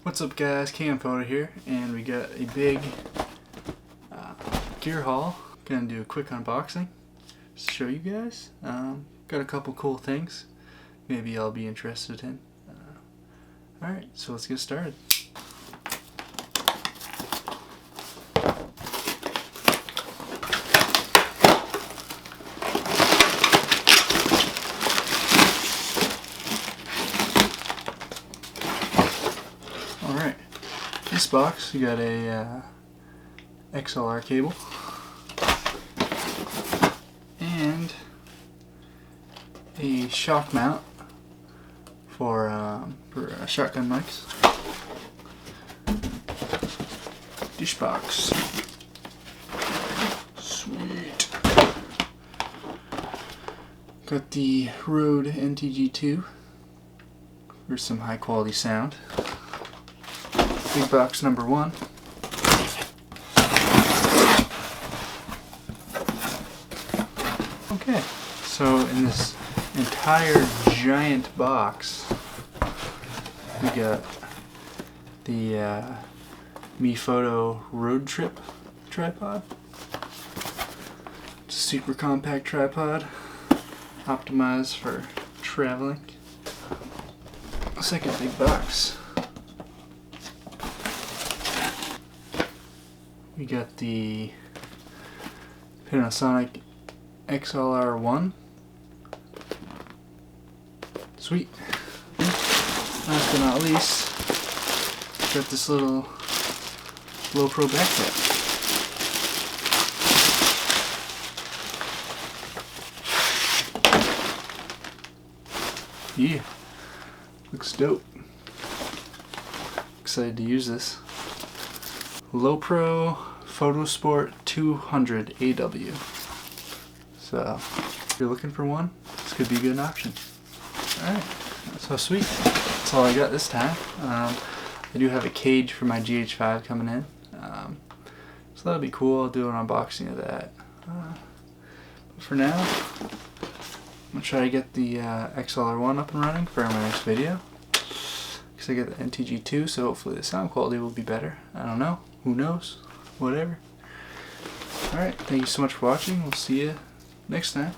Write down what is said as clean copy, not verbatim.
What's up guys, Cam Photo here, and we got a big gear haul. Gonna do a quick unboxing, just to show you guys. Got a couple cool things maybe I'll be interested in. Alright, so let's get started. Alright, this box, you got a XLR cable and a shock mount for shotgun mics. Dish box. Sweet. Got the Rode NTG-2 for some high quality sound. Big box number 1. Okay, so in this entire giant box we got the Mi Photo Road Trip tripod. It's a super compact tripod optimized for traveling. Second big box, we got the Panasonic XLR1. Sweet. Last but not least, got this little LowePro backpack. Yeah, looks dope. Excited to use this. LowePro Photosport 200 AW. So, if you're looking for one, this could be a good option. Alright, so sweet. That's all I got this time. I do have a cage for my GH5 coming in. So that'll be cool. I'll do an unboxing of that. But for now, I'm going to try to get the XLR1 up and running for my next video. Because I got the NTG-2, so hopefully the sound quality will be better. I don't know. Who knows? Whatever. Alright, thank you so much for watching. We'll see you next time.